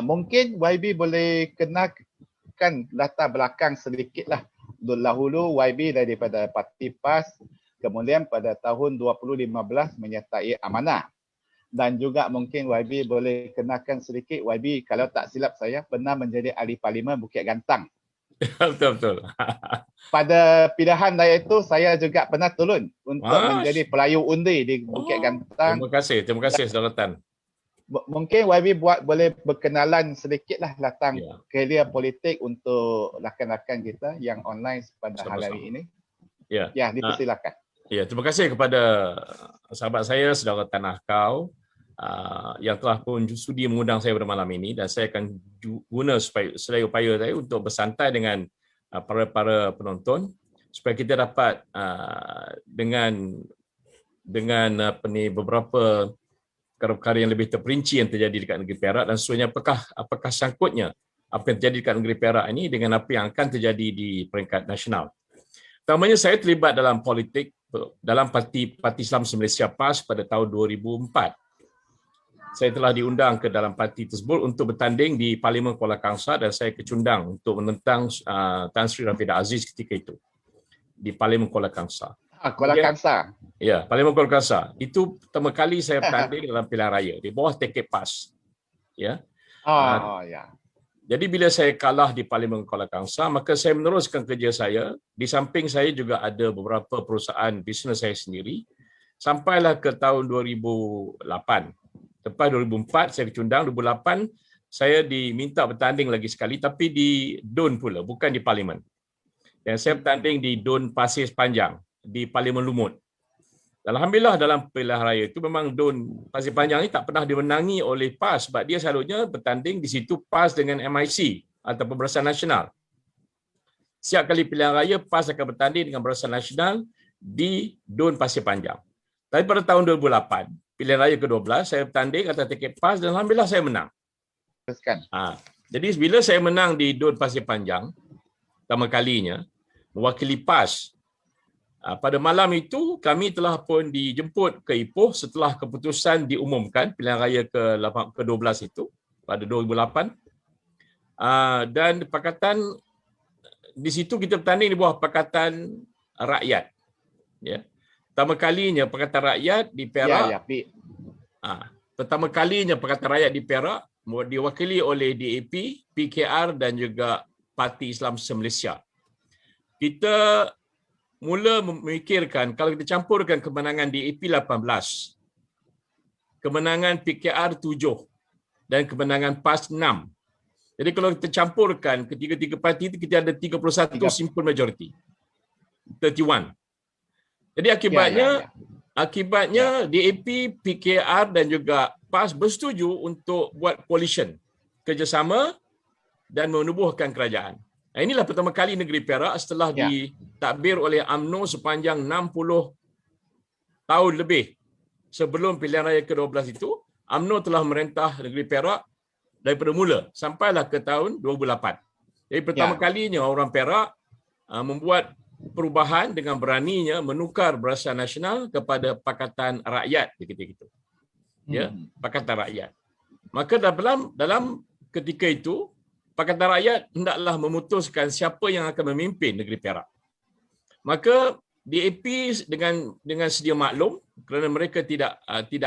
Mungkin YB boleh kenakan latar belakang sedikit lah. Dahulu YB daripada Parti PAS, kemudian pada tahun 2015 menyertai amanah. Dan juga mungkin YB boleh kenakan sedikit, YB kalau tak silap saya pernah menjadi ahli parlimen Bukit Gantang. Betul. Pada pilihan raya itu saya juga pernah turun untuk menjadi pelayu undi di Bukit Gantang. Terima kasih Saudara Tan. Mungkin YB boleh berkenalan sedikit lah tentang kerjaya politik untuk rakan-rakan kita yang online pada hari ini. Ya, dipersilakan. Terima kasih kepada sahabat saya, Saudara Tan Ahkau, yang telah pun sudi mengundang saya pada malam ini, dan saya akan guna sedaya upaya saya untuk bersantai dengan para penonton supaya kita dapat dengan beberapa perkara yang lebih terperinci yang terjadi dekat negeri Perak, dan sebenarnya apakah sangkutnya apa yang terjadi dekat negeri Perak ini dengan apa yang akan terjadi di peringkat nasional. Pertamanya, saya terlibat dalam politik dalam Parti Islam Malaysia PAS pada tahun 2004. Saya telah diundang ke dalam parti tersebut untuk bertanding di Parlimen Kuala Kangsar, dan saya kecundang untuk menentang Tan Sri Rafidah Aziz ketika itu di Parlimen Kuala Kangsar. Kuala Kangsar. Ya, Parlimen Kuala Kangsar. Itu pertama kali saya bertanding dalam pilihan raya di bawah tiket PAS. Ya. Jadi bila saya kalah di Parlimen Kuala Kangsar, maka saya meneruskan kerja saya. Di samping saya juga ada beberapa perusahaan bisnes saya sendiri. Sampailah ke tahun 2008. Lepas 2004 saya kecundang, 2008 saya diminta bertanding lagi sekali, tapi di DUN pula, bukan di Parlimen. Dan saya bertanding di DUN Pasir Panjang, di Parlimen Lumut. Alhamdulillah dalam pilihan raya itu memang DUN Pasir Panjang ini tak pernah dimenangi oleh PAS, sebab dia selalunya bertanding di situ PAS dengan MIC atau Barisan Nasional. Setiap kali pilihan raya, PAS akan bertanding dengan Barisan Nasional di DUN Pasir Panjang. Tapi pada tahun 2008, pilihan raya ke-12, saya bertanding atas tiket PAS dan alhamdulillah saya menang. Jadi bila saya menang di DUN Pasir Panjang, pertama kalinya, mewakili PAS, pada malam itu kami telah pun dijemput ke Ipoh setelah keputusan diumumkan pilihan raya ke-12 itu pada 2008. Dan pakatan di situ kita bertanding di bawah Pakatan Rakyat. Ya. Pertama kalinya Pakatan Rakyat di Perak. Pertama kalinya Pakatan Rakyat di Perak diwakili oleh DAP, PKR dan juga Parti Islam Malaysia. Kita mula memikirkan kalau kita campurkan kemenangan DAP 18, kemenangan PKR 7 dan kemenangan PAS 6. Jadi kalau kita campurkan ketiga-tiga parti itu, kita ada 31 simple majority. 31. Jadi akibatnya DAP, PKR dan juga PAS bersetuju untuk buat coalition, kerjasama dan menubuhkan kerajaan. Inilah pertama kali negeri Perak setelah ditadbir oleh UMNO sepanjang 60 tahun lebih sebelum pilihan raya ke-12 itu, UMNO telah merentah negeri Perak daripada mula sampailah ke tahun 2008. Jadi pertama kalinya orang Perak membuat perubahan dengan beraninya menukar Barisan Nasional kepada Pakatan Rakyat ketika itu. Pakatan Rakyat. Maka dalam ketika itu, Pakatan Rakyat hendaklah memutuskan siapa yang akan memimpin negeri Perak. Maka DAP dengan sedia maklum kerana mereka tidak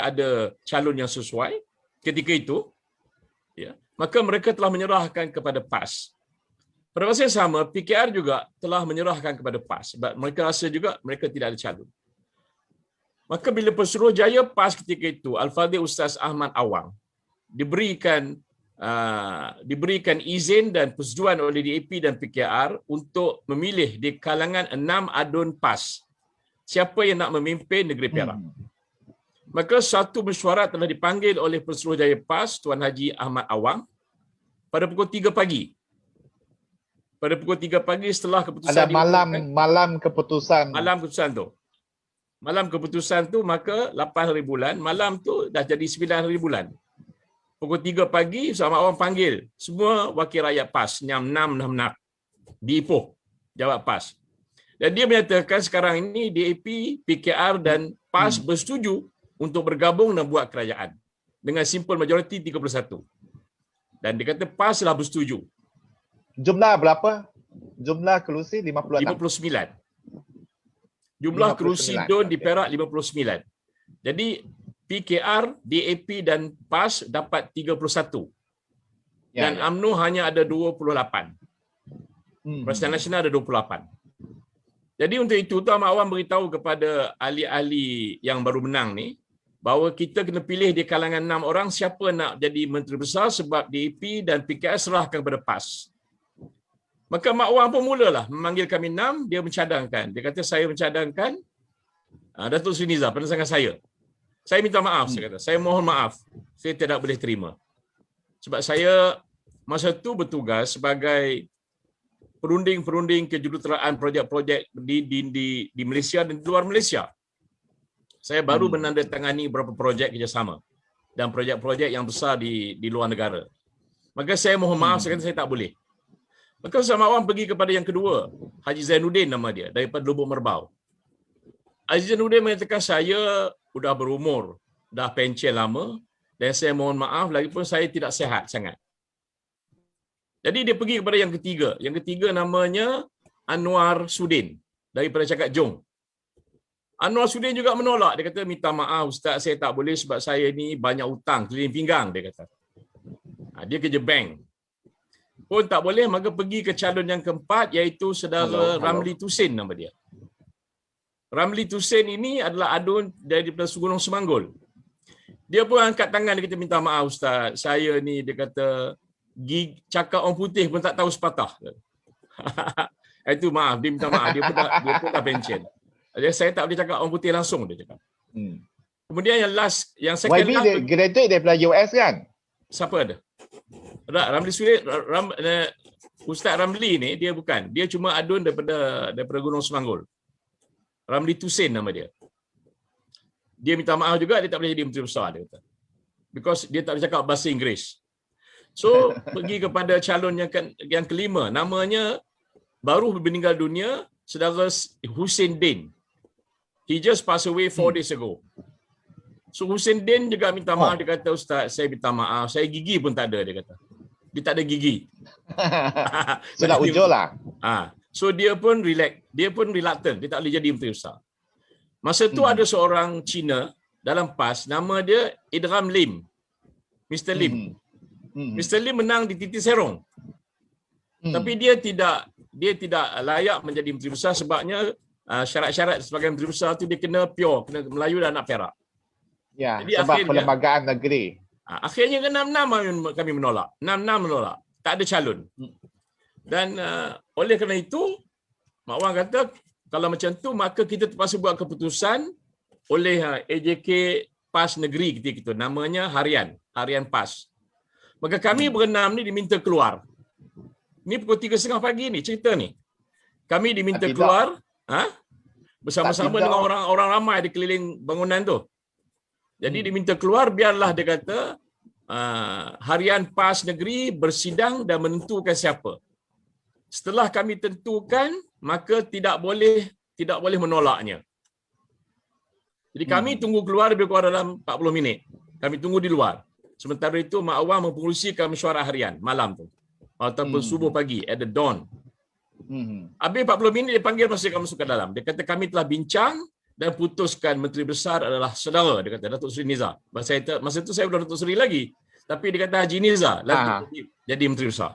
ada calon yang sesuai ketika itu, maka mereka telah menyerahkan kepada PAS. Pada masa yang sama, PKR juga telah menyerahkan kepada PAS sebab mereka rasa juga mereka tidak ada calon. Maka bila Pesuruhjaya PAS ketika itu, Al-Fadhil Ustaz Ahmad Awang diberikan izin dan persetujuan oleh DAP dan PKR untuk memilih di kalangan 6 adun PAS siapa yang nak memimpin negeri Perak. Maka satu mesyuarat telah dipanggil oleh Pesuruhjaya PAS Tuan Haji Ahmad Awang pada pukul 3 pagi. Pada pukul 3 pagi setelah keputusan ada malam keputusan tu. Malam keputusan tu maka 8 hari bulan, malam tu dah jadi 9 hari bulan. Pukul 3 pagi Ahmad Awang panggil semua wakil rakyat PAS yang 6 di Ipoh jawab PAS. Dan dia menyatakan sekarang ini DAP, PKR dan PAS bersetuju untuk bergabung dan buat kerajaan dengan simple majority 31. Dan dia kata PAS telah bersetuju. Jumlah berapa? Jumlah kerusi 56. 59. Jumlah kerusi 59, DUN di okey. Perak 59. Jadi PKR, DAP dan PAS dapat 31. Ya, Dan ya. UMNO hanya ada 28. Perasaan Nasional ada 28. Jadi untuk itu Tuan Mak Wan beritahu kepada ahli-ahli yang baru menang ni bahawa kita kena pilih di kalangan 6 orang siapa nak jadi Menteri Besar sebab DAP dan PKR serahkan kepada PAS. Maka Mak Wan pun mulalah memanggil kami 6, dia mencadangkan. Dia kata saya mencadangkan Datuk Seri Nizam, pasangan saya. Saya minta maaf, saya kata. Saya mohon maaf. Saya tidak boleh terima. Sebab saya masa tu bertugas sebagai perunding-perunding kejuruteraan projek-projek di Malaysia dan di luar Malaysia. Saya baru menandatangani beberapa projek kerjasama dan projek-projek yang besar di luar negara. Maka saya mohon maaf, saya kata saya tak boleh. Maka Sama Awam pergi kepada yang kedua, Haji Zainuddin nama dia, daripada Lubuk Merbau. Haji Zainuddin mengatakan saya sudah berumur, dah pencen lama dan saya mohon maaf, lagipun saya tidak sihat sangat. Jadi dia pergi kepada yang ketiga. Yang ketiga namanya Anwar Sudin daripada Cakap Jong. Anwar Sudin juga menolak. Dia kata, minta maaf Ustaz, saya tak boleh sebab saya ni banyak hutang keliling pinggang, dia kata. Dia kerja bank. Pun tak boleh, maka pergi ke calon yang keempat iaitu saudara Ramli Tusin nama dia. Ramli Tusin ini adalah adun daripada Gunung Semanggul. Dia pun angkat tangan, dia kata, minta maaf Ustaz, saya ni, dia kata, cakap orang putih pun tak tahu sepatah. Itu maaf, dia minta maaf, dia pun dah pencen. Saya tak boleh cakap orang putih langsung, dia cakap. Kemudian yang second YB last, graduate daripada US kan? siapa ada? Ramli Sulit, Ustaz Ramli ni dia bukan. Dia cuma adun daripada Gunung Semanggul. Ramli Tusin nama dia. Dia minta maaf juga, dia tak boleh jadi Menteri Besar, dia kata. Because dia tak boleh cakap bahasa Inggeris. So, pergi kepada calon yang kelima. Namanya baru meninggal dunia, saudara Hussein Din. He just passed away 4 days ago. So Hussein Din juga minta maaf, dia kata, Ustaz, saya minta maaf, saya gigi pun tak ada, dia kata. Dia tak ada gigi. Sudah ujol lah. So dia pun reluctant, dia tak boleh jadi Menteri Besar. Masa tu ada seorang Cina dalam PAS, nama dia Idram Lim. Mr. Lim. Mr. Lim menang di Titi Serong. Tapi dia tidak layak menjadi Menteri Besar sebabnya syarat-syarat sebagai Menteri Besar tu dia kena pure, kena Melayu dan anak Perak. Ya, jadi sebab akhirnya, perlembagaan negeri. Akhirnya ke 6-6 kami menolak. 6-6 menolak. Tak ada calon. Dan oleh kerana itu, Mak Wan kata, kalau macam tu, maka kita terpaksa buat keputusan oleh AJK PAS Negeri ketika itu. Namanya Harian PAS. Maka kami berenam ni diminta keluar. Ni pukul 3.30 pagi ni, cerita ni. Kami diminta keluar bersama-sama dengan orang ramai di keliling bangunan tu. Jadi diminta keluar, biarlah dia kata Harian PAS Negeri bersidang dan menentukan siapa. Setelah kami tentukan, maka tidak boleh menolaknya. Jadi kami tunggu keluar lebih kurang dalam 40 minit. Kami tunggu di luar. Sementara itu Mak Awang mempengerusikan mesyuarat harian malam tu. Ataupun subuh pagi, at the dawn. Habis 40 minit dia panggil masa kami masuk ke dalam. Dia kata kami telah bincang dan putuskan Menteri Besar adalah saudara, dia kata, Datuk Seri Nizam. Masa itu saya belum Datuk Seri lagi. Tapi dia kata Haji Nizam jadi Menteri Besar.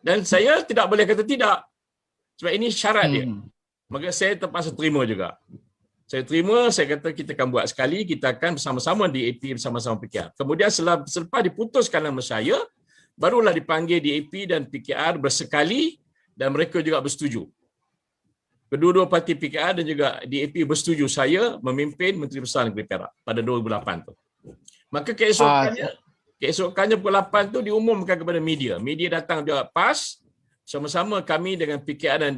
Dan saya tidak boleh kata tidak. Sebab ini syarat dia. Maka saya terpaksa terima juga. Saya terima, saya kata kita akan buat sekali, kita akan bersama-sama di AP, bersama-sama PKR. Kemudian selepas diputuskan nama saya, barulah dipanggil DAP dan PKR bersekali dan mereka juga bersetuju. Kedua-dua parti PKR dan juga DAP bersetuju saya memimpin Menteri Besar Negeri Perak pada 2008 tu. Maka keesokannya pukul 8 tu diumumkan kepada media. Media datang juga PAS, sama-sama kami dengan PKR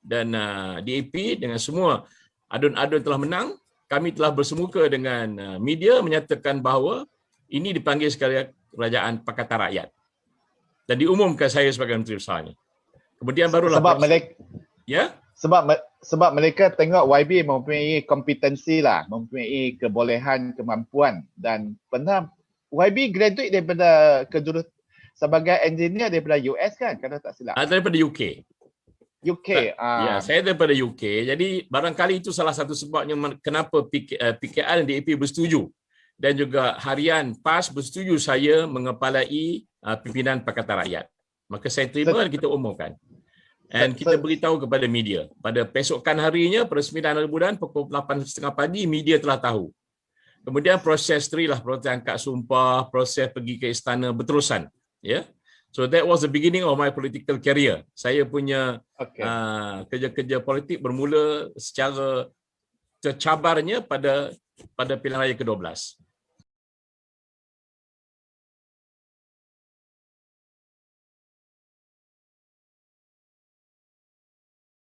dan DAP dengan semua adun-adun telah menang. Kami telah bersemuka dengan media menyatakan bahawa ini dipanggil sekali Kerajaan Pakatan Rakyat. Dan diumumkan saya sebagai Menteri Besarnya. Kemudian barulah sebab mereka tengok YB mempunyai kompetensi lah, mempunyai kebolehan, kemampuan dan pernah YB graduate daripada sebagai engineer daripada US kan, kalau tak silap. Daripada UK. UK. Ya, saya daripada UK. Jadi barangkali itu salah satu sebabnya kenapa PKR dan DAP bersetuju, dan juga harian PAS bersetuju saya mengepalai pimpinan Pakatan Rakyat. Maka saya terima dan kita umumkan. Dan kita beritahu kepada media. Pada besokan harinya, pada 9 hari bulan, pukul 8.30 pagi, media telah tahu. Kemudian proses proses angkat sumpah, proses pergi ke istana berterusan. Ya. So that was the beginning of my political career. Saya punya kerja-kerja politik bermula secara tercabarnya pada pilihan raya ke-12.